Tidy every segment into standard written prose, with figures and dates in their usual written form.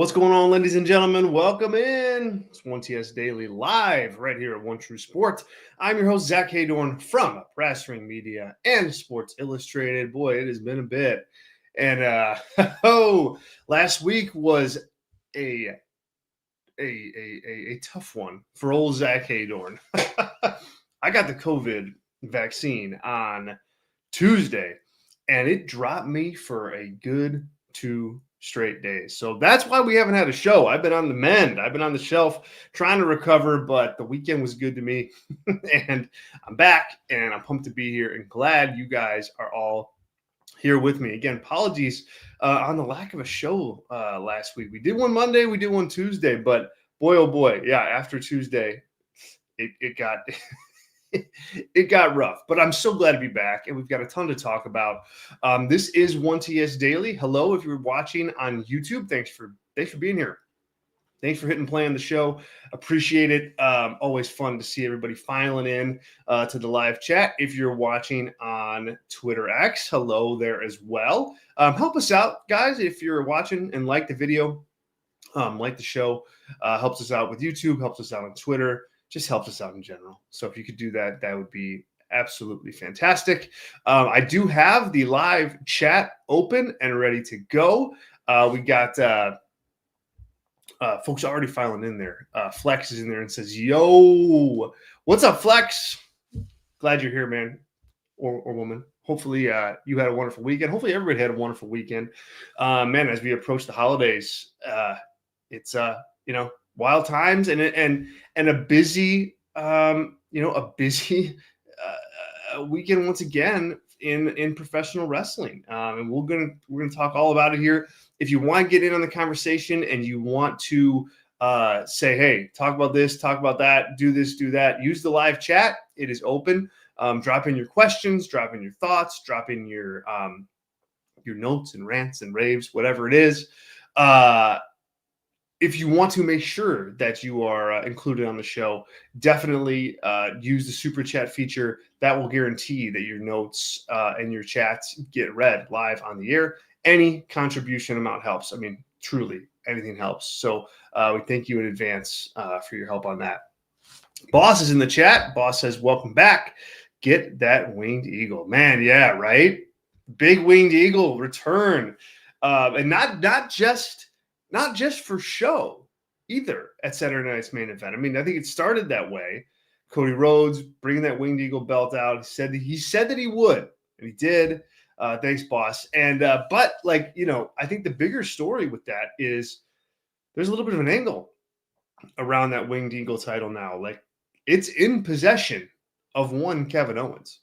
What's going on, ladies and gentlemen? Welcome in. It's 1TS Daily live right here at One True Sport. I'm your host, Zack Heydorn from Wrestling Media and Sports Illustrated. Boy, it has been a bit. And last week was a tough one for old Zack Heydorn. I got the COVID vaccine on Tuesday, and it dropped me for a good 2 straight days. So that's why we haven't had a show. I've been on the mend. I've been on the shelf trying to recover, but the weekend was good to me. And I'm back, and I'm pumped to be here and glad you guys are all here with me. Again, apologies on the lack of a show last week. We did one Monday, we did one Tuesday, but boy, oh boy, yeah, after Tuesday, it got it got rough, but I'm so glad to be back, and we've got a ton to talk about. This is 1TS Daily. Hello, if you're watching on YouTube, thanks for being here. Thanks for hitting play on the show. Appreciate it. Always fun to see everybody filing in to the live chat. If you're watching on Twitter X, hello there as well. Help us out, guys. If you're watching and like the video, like the show, helps us out with YouTube, helps us out on Twitter. Just helps us out in general. So if you could do that, that would be absolutely fantastic. I do have the live chat open and ready to go. We got folks already filing in there. Flex is in there and says, yo, what's up, Flex? Glad you're here, man, or woman. Hopefully you had a wonderful weekend. Hopefully everybody had a wonderful weekend. Man, as we approach the holidays, it's, wild times and a busy weekend once again in professional wrestling, and we're gonna talk all about it here. If you want to get in on the conversation and you want to say, hey, talk about this, talk about that, do this, do that, use the live chat. It is open. Drop in your questions, drop in your thoughts, drop in your notes and rants and raves, whatever it is. If you want to make sure that you are included on the show, definitely use the super chat feature. That will guarantee that your notes and your chats get read live on the air. Any contribution amount helps. I mean, truly, anything helps. So we thank you in advance for your help on that. Boss is in the chat. Boss says, welcome back. Get that winged eagle. Man, yeah, right? Big winged eagle return. And not just for show either at Saturday Night's Main Event. I mean, I think it started that way. Cody Rhodes bringing that Winged Eagle belt out. He said that he would, and he did. Thanks, boss. And but I think the bigger story with that is there's a little bit of an angle around that Winged Eagle title now. Like, it's in possession of one Kevin Owens.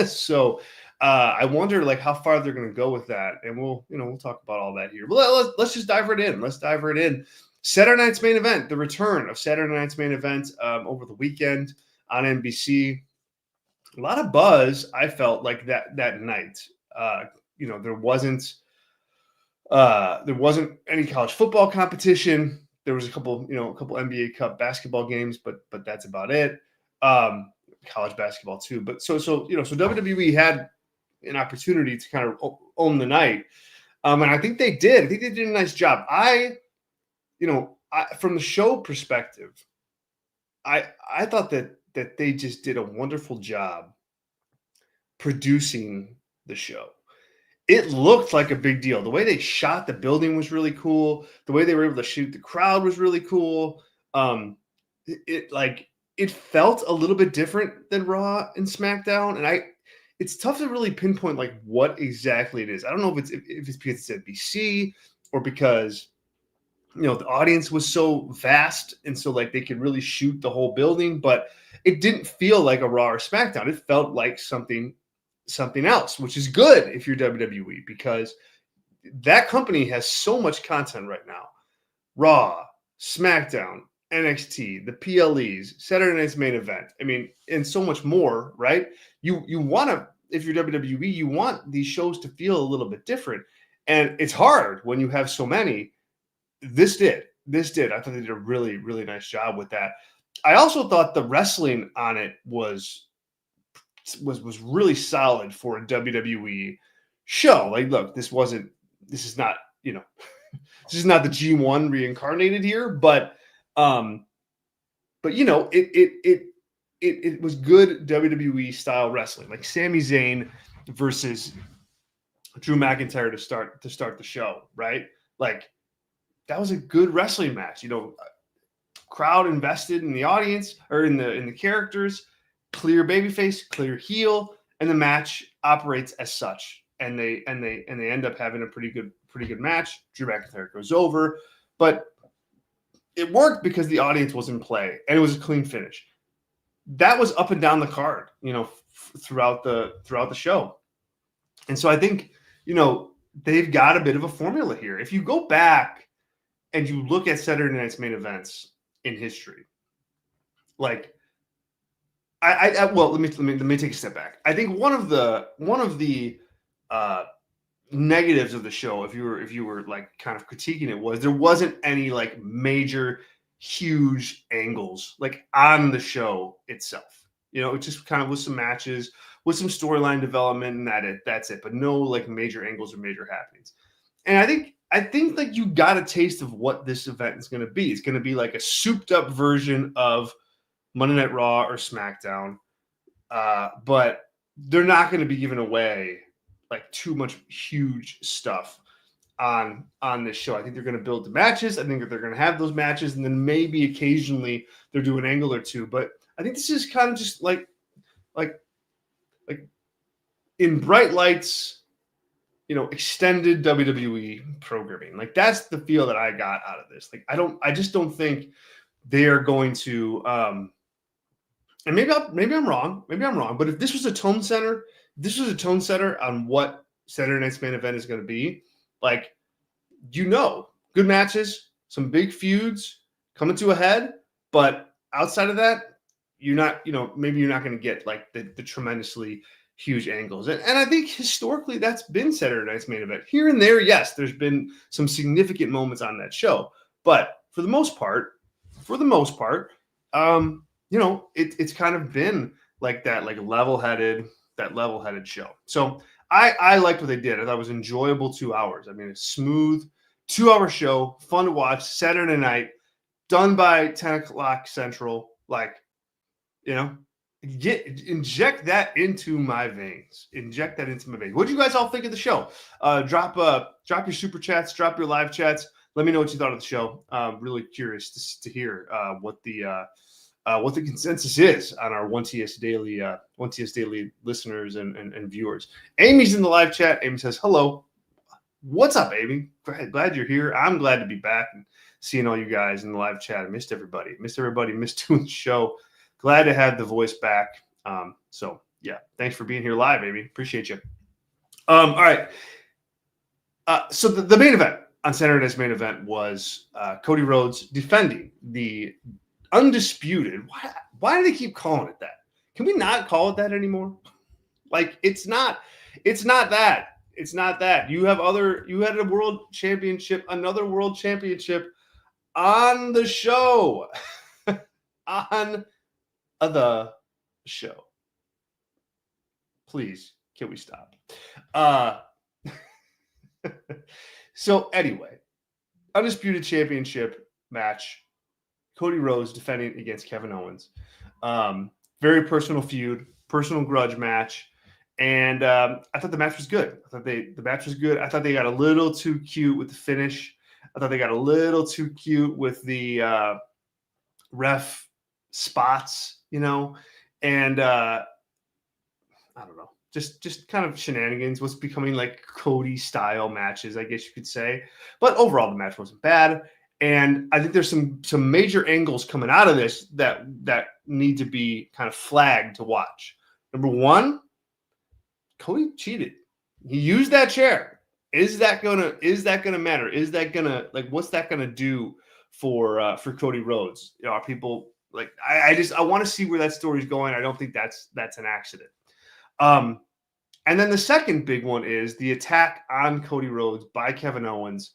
So I wonder how far they're going to go with that, and we'll talk about all that here. But let's just dive right in. Let's dive right in. Saturday Night's Main Event, the return of Saturday Night's Main Event over the weekend on NBC. A lot of buzz, I felt like that night. There wasn't any college football competition. There was a couple NBA Cup basketball games, but that's about it. College basketball too. But so WWE had an opportunity to kind of own the night. And I think they did. I think they did a nice job. From the show perspective, I thought that they just did a wonderful job producing the show. It looked like a big deal. The way they shot the building was really cool. The way they were able to shoot the crowd was really cool. It felt a little bit different than Raw and SmackDown, and it's tough to really pinpoint what exactly it is. I don't know if it's because it's NBC or because the audience was so vast and so they could really shoot the whole building, but it didn't feel like a Raw or SmackDown. It felt like something else, which is good if you're WWE, because that company has so much content right now. Raw, SmackDown, NXT, the PLEs, Saturday Night's Main Event. I mean, and so much more, right? You want to, if you're WWE, you want these shows to feel a little bit different. And it's hard when you have so many. This did. I thought they did a really, really nice job with that. I also thought the wrestling on it was really solid for a WWE show. Look, this is not, this is not the G1 reincarnated here, but you know, it was good WWE style wrestling, like Sami Zayn versus Drew McIntyre to start the show, right? Like that was a good wrestling match. You know, crowd invested in the audience or in the characters, clear babyface, clear heel, and the match operates as such. And they end up having a pretty good match. Drew McIntyre goes over, but it worked because the audience was in play and it was a clean finish. That was up and down the card, you know, throughout the show. And so I think, you know, they've got a bit of a formula here. If you go back and you look at Saturday Night's main events in history, like well, let me take a step back. I think one of the negatives of the show, if you were like kind of critiquing it, was there wasn't any like major huge angles like on the show itself. You know, it just kind of was some matches with some storyline development and that's it, but no like major angles or major happenings. And I think like you got a taste of what this event is going to be. It's going to be like a souped up version of Monday Night Raw or SmackDown, but they're not going to be giving away like too much huge stuff on this show. I think they're going to build the matches. I think that they're going to have those matches, and then maybe occasionally they'll do an angle or two. But I think this is kind of just like in bright lights, you know, extended WWE programming. Like that's the feel that I got out of this. Like I just don't think they are going to. And maybe I'm wrong. Maybe I'm wrong. But if this was a tone setter, on what Saturday Night's main event is going to be, like, you know, good matches, some big feuds coming to a head. But outside of that, you're not, you know, maybe you're not going to get like the tremendously huge angles. And I think historically that's been Saturday Night's main event. Here and there, yes, there's been some significant moments on that show. But for the most part, you know, it's kind of been like that, like level-headed show. So I liked what they did. I thought it was enjoyable 2 hours. I mean, a smooth 2-hour show, fun to watch, Saturday night, done by 10 o'clock Central. Like, you know, inject that into my veins. What do you guys all think of the show? Drop your super chats, drop your live chats. Let me know what you thought of the show. Really curious to hear what the consensus is on our 1TS Daily listeners and viewers. Amy's in the live chat. Amy says, hello. What's up, Amy? Glad you're here. I'm glad to be back and seeing all you guys in the live chat. I missed everybody. Missed doing the show. Glad to have the voice back. So, yeah, thanks for being here live, Amy. Appreciate you. All right. So the main event on Saturday's main event was Cody Rhodes defending the undisputed. Why do they keep calling it that? Can we not call it that anymore? Like it's not that. It's not that. You had a world championship, another world championship on the show. On the show. Please, can we stop? So anyway, undisputed championship match. Cody Rhodes defending against Kevin Owens. Very personal feud, personal grudge match. And I thought the match was good. I thought they got a little too cute with the finish. I thought they got a little too cute with the ref spots, you know. And I don't know. Just kind of shenanigans. What's becoming like Cody style matches, I guess you could say. But overall, the match wasn't bad. And I think there's some major angles coming out of this that need to be kind of flagged to watch. Number one, Cody cheated. He used that chair. Is that gonna matter? Is that gonna, like, what's that gonna do for Cody Rhodes? You know, are people like, I want to see where that story's going. I don't think that's an accident. And then the second big one is the attack on Cody Rhodes by Kevin Owens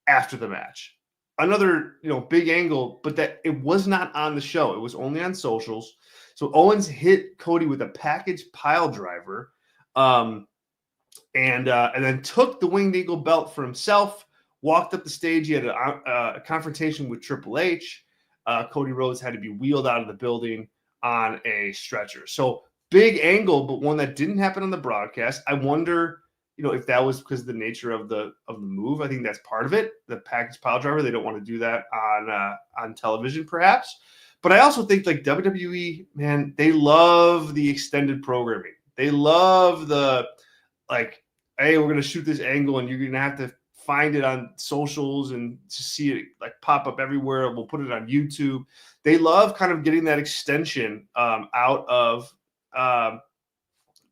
after the match. Another, you know, big angle, but that it was not on the show. It was only on socials. So Owens hit Cody with a package pile driver, and then took the Winged Eagle belt for himself, walked up the stage. He had a confrontation with Triple H. Cody Rhodes had to be wheeled out of the building on a stretcher. So big angle, but one that didn't happen on the broadcast. I wonder, if that was because of the nature of the move. I think that's part of it. The package pile driver, they don't want to do that on television, perhaps. But I also think like WWE, man, they love the extended programming. They love the hey, we're gonna shoot this angle, and you're gonna have to find it on socials and to see it like pop up everywhere. We'll put it on YouTube. They love kind of getting that extension out of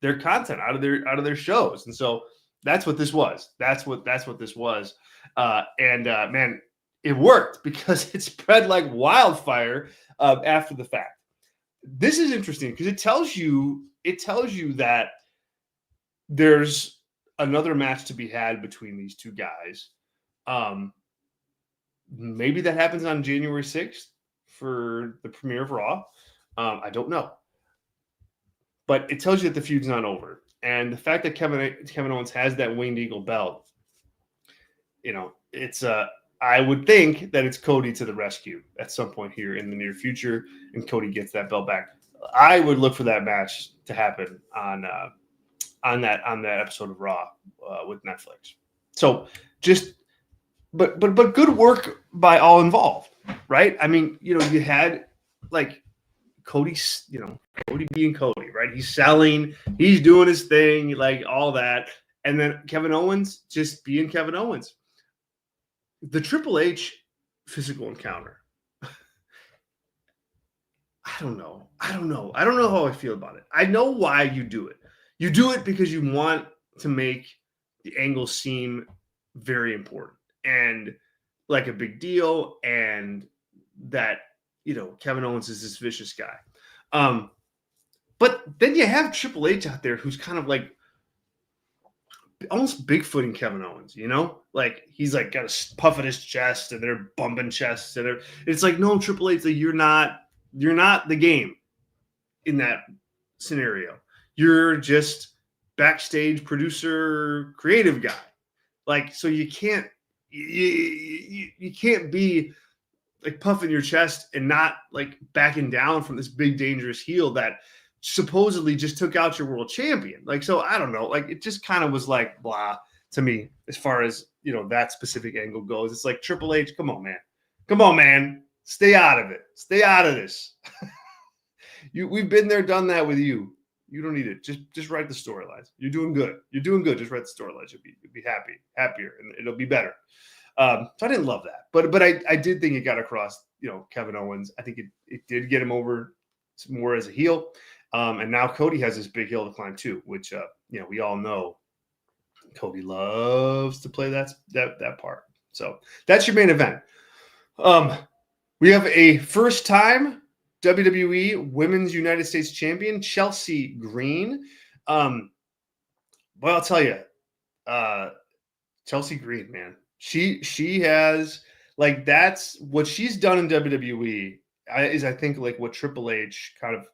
their content, out of their shows, and so that's what this was. That's what this was. Man, it worked because it spread like wildfire after the fact. This is interesting because it tells you that there's another match to be had between these two guys. Maybe that happens on January 6th for the premiere of Raw. I don't know. But it tells you that the feud's not over. And the fact that Kevin Owens has that Winged Eagle belt, it's I would think that it's Cody to the rescue at some point here in the near future, and Cody gets that belt back. I would look for that match to happen on that episode of Raw with Netflix. So but good work by all involved, right? I mean, you had like Cody being Cody, right? He's selling, he's doing his thing, like all that, and then Kevin Owens just being Kevin Owens. The Triple H physical encounter. I don't know how I feel about it. I know why you do it. You do it because you want to make the angle seem very important and like a big deal, and that Kevin Owens is this vicious guy. But then you have Triple H out there who's kind of like almost Bigfooting Kevin Owens, like he's like got a puff at his chest and they're bumping chests and it's like, no, Triple H, like you're not the game in that scenario. You're just backstage producer, creative guy. Like, so you can't be like puffing your chest and not like backing down from this big dangerous heel that supposedly just took out your world champion. Like, so I don't know, like it just kind of was like blah to me as far as that specific angle goes. It's like, Triple H, come on man, stay out of it, stay out of this. We've been there, done that with you. You don't need it. Just write the storylines. You're doing good. Just write the storylines. You'll be happier, and it'll be better. So I didn't love that, but I did think it got across, Kevin Owens. I think it did get him over more as a heel. And now Cody has this big hill to climb too, which we all know Cody loves to play that part. So that's your main event. We have a first-time WWE Women's United States Champion, Chelsea Green. Well, I'll tell you, Chelsea Green, man, she has like, that's what she's done in WWE is I think like what Triple H kind of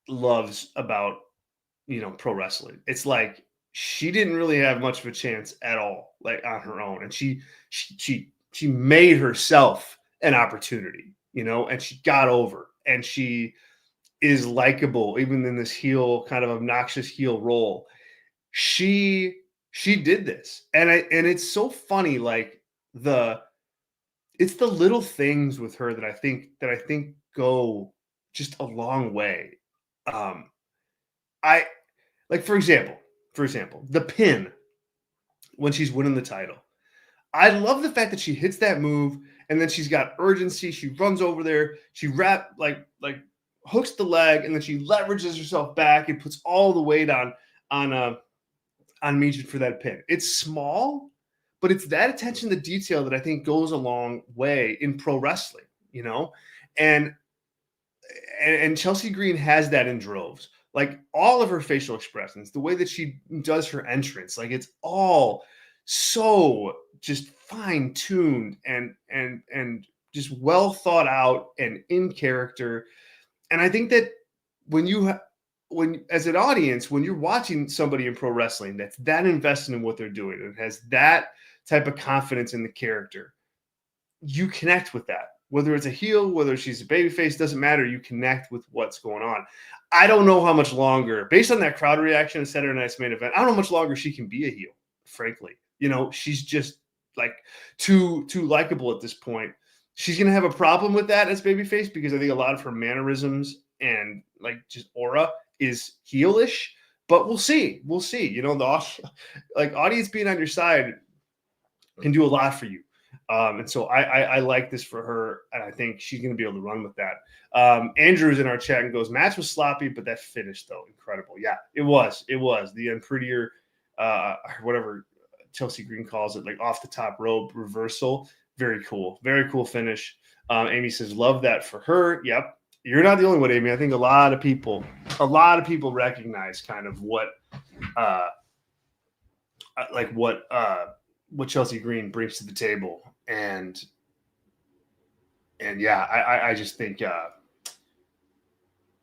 loves about pro wrestling. It's like she didn't really have much of a chance at all, like on her own, and she made herself an opportunity, and she got over, and she is likable even in this heel, kind of obnoxious heel role. She did this, and it's so funny, like it's the little things with her that I think go just a long way. I like, for example, the pin when she's winning the title. I love the fact that she hits that move and then she's got urgency. She runs over there. She hooks the leg, and then she leverages herself back and puts all the weight on Michin for that pin. It's small, but it's that attention to detail that I think goes a long way in pro wrestling, and Chelsea Green has that in droves. Like all of her facial expressions, the way that she does her entrance, like it's all so just fine tuned and just well thought out and in character. And I think that when you when as an audience, when you're watching somebody in pro wrestling that's that invested in what they're doing and has that type of confidence in the character, you connect with that. Whether it's a heel, whether she's a babyface, doesn't matter. You connect with what's going on. I don't know how much longer, based on that crowd reaction in Saturday Night's Main Event, I don't know how much longer she can be a heel, frankly. She's just like too likable at this point. She's gonna have a problem with that as babyface because I think a lot of her mannerisms and like just aura is heelish. But we'll see. We'll see. The audience being on your side can do a lot for you. And so I like this for her, and I think she's going to be able to run with that. Andrew's in our chat and goes, match was sloppy, but that finish, though, incredible. Yeah, it was. It was. The unprettier, whatever Chelsea Green calls it, like off the top rope reversal. Very cool. Very cool finish. Amy says, love that for her. Yep. You're not the only one, Amy. I think a lot of people recognize kind of what Chelsea Green brings to the table. And yeah, I just think,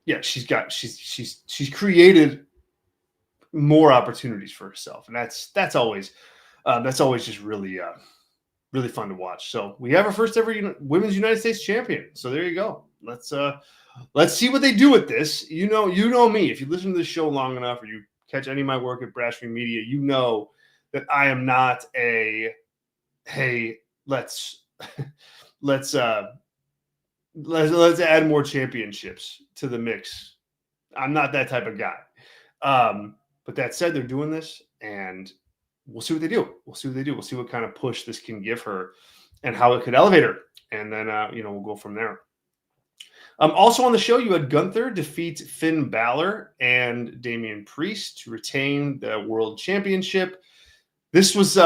she's created more opportunities for herself. And that's always just really fun to watch. So we have our first ever women's United States champion. So there you go. Let's see what they do with this. You know me, if you listen to this show long enough, or you catch any of my work at Brashby Media, you know that I am not hey, let's add more championships to the mix. I'm not that type of guy. But that said, they're doing this, and we'll see what they do. We'll see what kind of push this can give her and how it could elevate her. And then, we'll go from there. Also on the show, you had Gunther defeat Finn Balor and Damian Priest to retain the World Championship. This was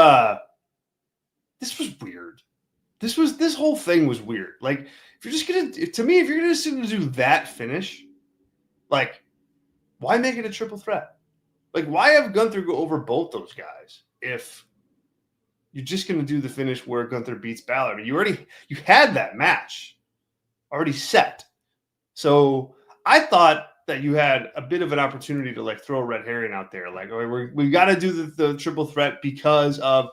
weird. This whole thing was weird. Like, if you're just going to do that finish, like, why make it a triple threat? Like, why have Gunther go over both those guys if you're just going to do the finish where Gunther beats Balor? I mean, you had that match already set. So I thought that you had a bit of an opportunity to like throw a red herring out there. Like, we got to do the triple threat because of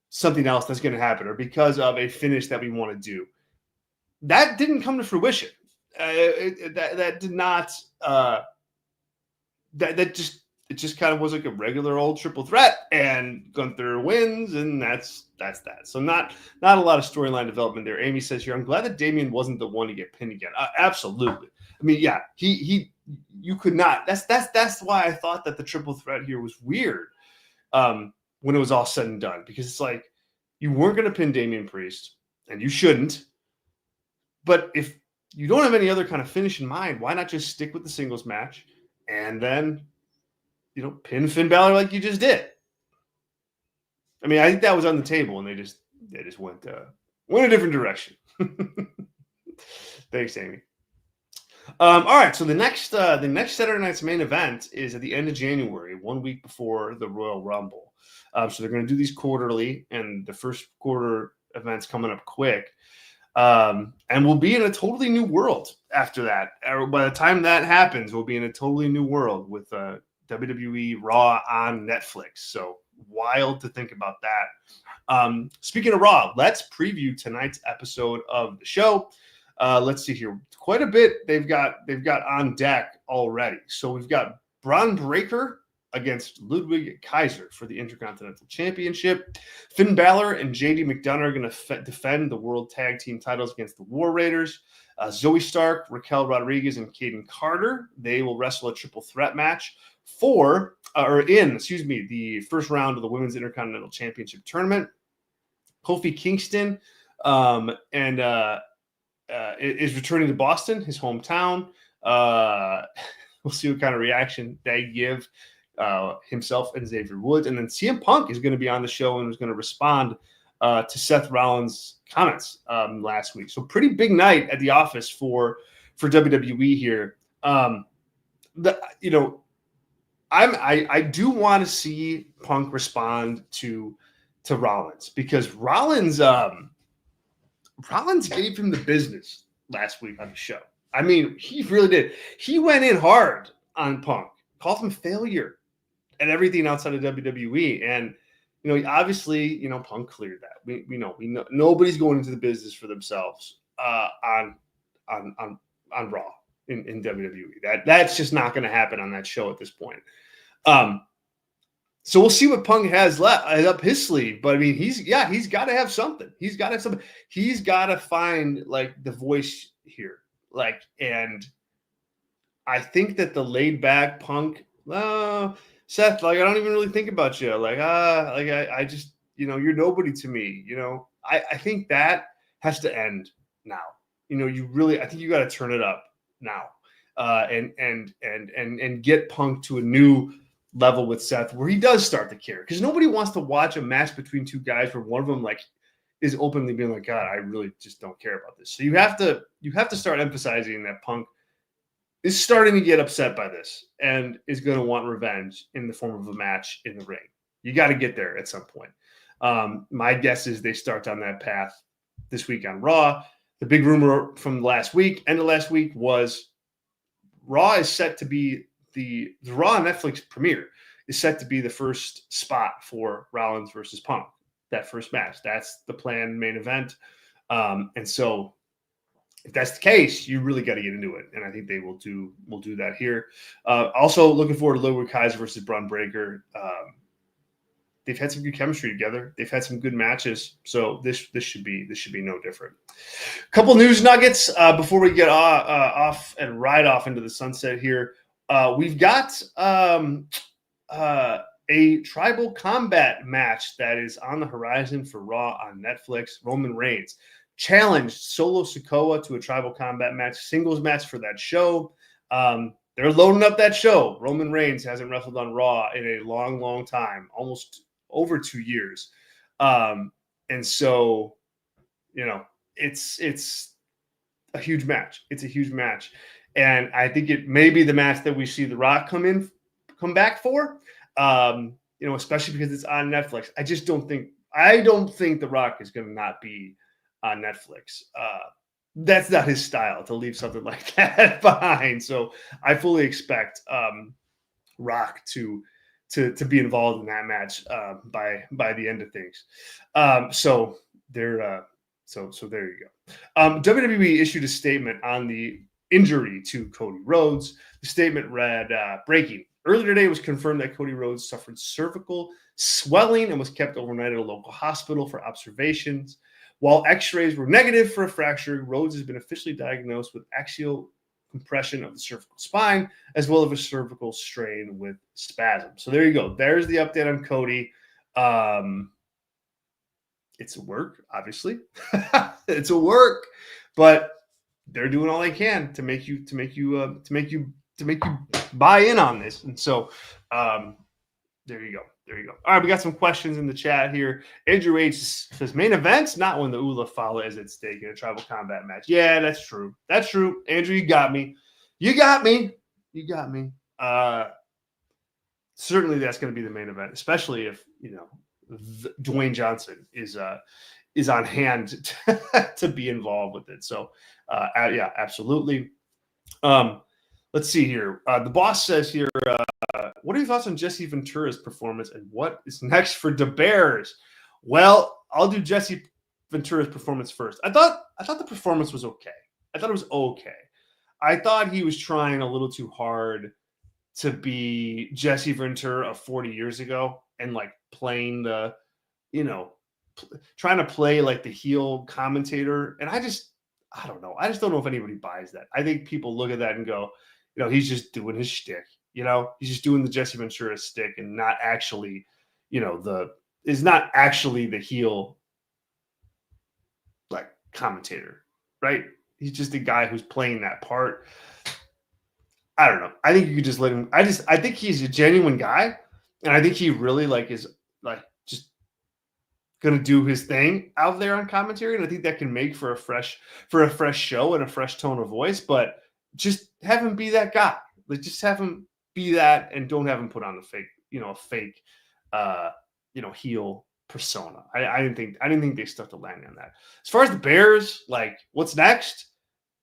something else that's going to happen, or because of a finish that we want to do. That didn't come to fruition. That did not. It just kind of was like a regular old triple threat, and Gunther wins, and that's that. So not a lot of storyline development there. Amy says here, I'm glad that Damian wasn't the one to get pinned again. Absolutely. I mean, yeah, you could not. That's why I thought that the triple threat here was weird when it was all said and done, because it's like you weren't going to pin Damian Priest, and you shouldn't. But if you don't have any other kind of finish in mind, why not just stick with the singles match and then pin Finn Balor like you just did? I mean, I think that was on the table, and they just went a different direction. Thanks, Amy. All right, so the next Saturday Night's Main Event is at the end of January, 1 week before the Royal Rumble. So they're going to do these quarterly, and the first quarter event's coming up quick. And we'll be in a totally new world after that. By the time that happens, we'll be in a totally new world with WWE Raw on Netflix. So wild to think about that. Speaking of Raw, let's preview tonight's episode of the show. Let's see here. Quite a bit they've got on deck already. So we've got Braun Breaker against Ludwig Kaiser for the Intercontinental Championship. Finn Balor and JD McDonough are going to defend the World Tag Team titles against the War Raiders. Zoe Stark, Raquel Rodriguez, and Kaden Carter, they will wrestle a triple threat match in the first round of the Women's Intercontinental Championship tournament. Kofi Kingston is returning to Boston, his hometown. We'll see what kind of reaction they give himself and Xavier Woods. And then CM Punk is going to be on the show and is going to respond to Seth Rollins' comments last week. So pretty big night at the office for WWE here. I do want to see Punk respond to Rollins, because Rollins gave him the business last week on the show. I mean, he really did. He went in hard on Punk, called him failure and everything outside of WWE. And, obviously, Punk cleared that. We know nobody's going into the business for themselves on Raw in WWE. That's just not going to happen on that show at this point. So we'll see what Punk has left up his sleeve. But I mean, he's got to have something. He's got to have something. He's got to find like the voice here. Like, and I think that the laid back Punk, Seth, like I don't even really think about you. Like, I just, you're nobody to me. I think that has to end now. I think you got to turn it up now, and get Punk to a new level with Seth where he does start to care, because nobody wants to watch a match between two guys where one of them like is openly being like, God, I really just don't care about this. So you have to start emphasizing that Punk is starting to get upset by this and is going to want revenge in the form of a match in the ring. You got to get there at some point. My guess is they start on that path this week on Raw. The big rumor from last week, end of last week, was Raw is set to be the Raw Netflix premiere is set to be the first spot for Rollins versus Punk. That first match. That's the planned main event. And so if that's the case, you really got to get into it. And I think they will do that here. Also looking forward to Ludwig Kaiser versus Braun Breaker. They've had some good chemistry together. They've had some good matches. So this should be no different. A couple news nuggets before we get off and ride off into the sunset here. We've got a tribal combat match that is on the horizon for Raw on Netflix. Roman Reigns challenged Solo Sikoa to a tribal combat match, singles match for that show. They're loading up that show. Roman Reigns hasn't wrestled on Raw in a long, long time, almost over 2 years. And so, it's a huge match. It's a huge match. And I think it may be the match that we see The Rock come back for, especially because it's on Netflix. I don't think The Rock is going to not be on Netflix. That's not his style to leave something like that behind. So I fully expect Rock to be involved in that match by the end of things. So there you go. WWE issued a statement on the injury to Cody Rhodes. The statement read, breaking. Earlier today, it was confirmed that Cody Rhodes suffered cervical swelling and was kept overnight at a local hospital for observations. While x-rays were negative for a fracture, Rhodes has been officially diagnosed with axial compression of the cervical spine, as well as a cervical strain with spasm. So there you go. There's the update on Cody. It's a work, obviously. It's a work, but they're doing all they can to make you buy in on this. And so there you go. All right, we got some questions in the chat here. Andrew H says, main events, not when the Ula Fala is at stake in a tribal combat match. Yeah, that's true. Andrew, you got me. Certainly that's going to be the main event, especially if, Dwayne Johnson is on hand to be involved with it. So, yeah, absolutely. Let's see here. The boss says here, what are your thoughts on Jesse Ventura's performance and what is next for the Bears? Well, I'll do Jesse Ventura's performance first. I thought the performance was okay. I thought it was okay. I thought he was trying a little too hard to be Jesse Ventura of 40 years ago and like playing the, trying to play like the heel commentator. And I don't know. I just don't know if anybody buys that. I think people look at that and go, he's just doing his shtick. He's just doing the Jesse Ventura stick and not actually, is not actually the heel like commentator, right? He's just a guy who's playing that part. I don't know. I think you could just let him. I think he's a genuine guy, and I think he really is just gonna do his thing out there on commentary, and I think that can make for a fresh show and a fresh tone of voice. But just have him be that guy. Just have him be that, and don't have him put on a fake heel persona. I didn't think they stuck the landing on that. As far as the Bears, what's next?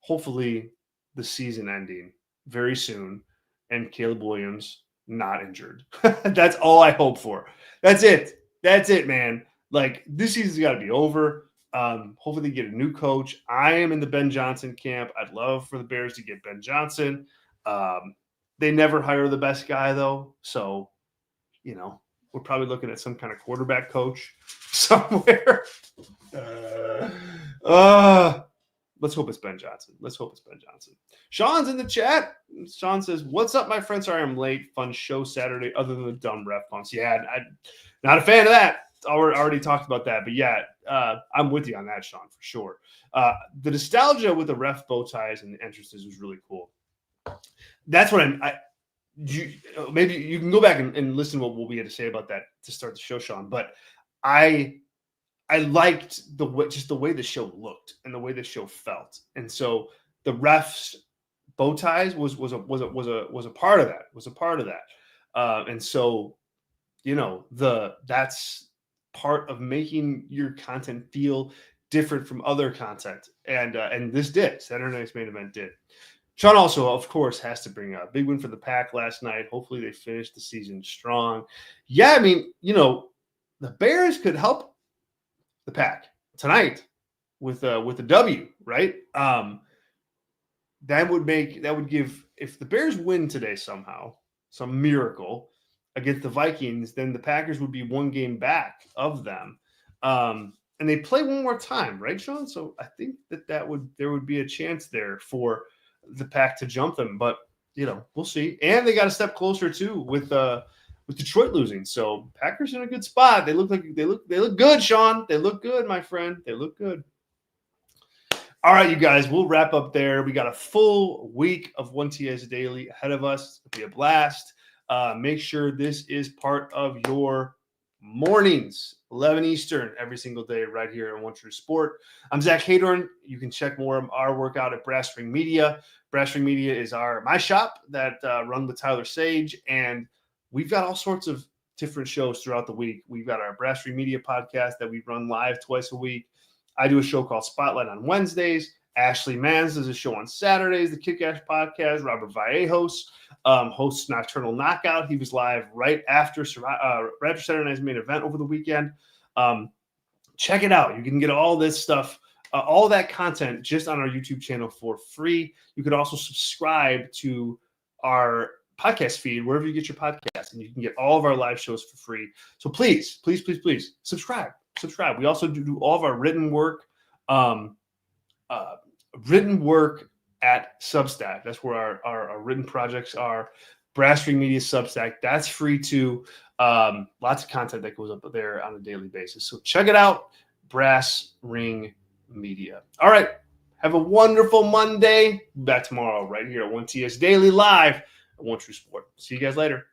Hopefully, the season ending very soon, and Caleb Williams not injured. That's all I hope for. That's it. That's it, man. Like, this season's got to be over. Hopefully they get a new coach. I am in the Ben Johnson camp. I'd love for the Bears to get Ben Johnson. They never hire the best guy, though. So, we're probably looking at some kind of quarterback coach somewhere. Let's hope it's Ben Johnson. Sean's in the chat. Sean says, "What's up, my friend? Sorry I'm late. Fun show Saturday other than the dumb ref bumps." Yeah, I'm not a fan of that. Already talked about that. But yeah, I'm with you on that, Sean, for sure. The nostalgia with the ref bow ties and the entrances was really cool. That's what maybe you can go back and listen to what we had to say about that to start the show, Sean. But I liked the way the show looked and the way the show felt, and so the refs bow ties was a part of that. And so that's part of making your content feel different from other content, and this did. Saturday Night's Main Event did. Sean also, of course, has to bring up big win for the Pack last night. Hopefully they finish the season strong. Yeah, I mean, the Bears could help the Pack tonight with a W, right? That would give, if the Bears win today somehow, some miracle against the Vikings, then the Packers would be one game back of them. And they play one more time, right, Sean? So I think there would be a chance there for the Pack to jump them, but we'll see. And they got a step closer too with Detroit losing. So Packers in a good spot. They look good, Sean. They look good, my friend. They look good. All right, you guys, we'll wrap up there. We got a full week of 1TS Daily ahead of us. It'll be a blast. Make sure this is part of your mornings, 11 Eastern, every single day right here on One True Sport. I'm Zack Heydorn. You can check more of our work out at Brass Ring Media. Brass Ring Media is my shop that run with Tyler Sage, and we've got all sorts of different shows throughout the week. We've got our Brass Ring Media podcast that we run live twice a week. I do a show called Spotlight on Wednesdays. Ashley Mans does a show on Saturdays, the Kick-Ass podcast. Robert Vallejos hosts Nocturnal Knockout. He was live right after Saturday Night's Main Event over the weekend. Check it out. You can get all this stuff, all that content just on our YouTube channel for free. You could also subscribe to our podcast feed wherever you get your podcast, and you can get all of our live shows for free. So please subscribe. We also do all of our written work. Written work at Substack. That's where our written projects are. Brass Ring Media Substack. That's free too. Lots of content that goes up there on a daily basis. So check it out. Brass Ring Media. All right. Have a wonderful Monday. Back tomorrow right here at 1TS Daily live at One True Sport. See you guys later.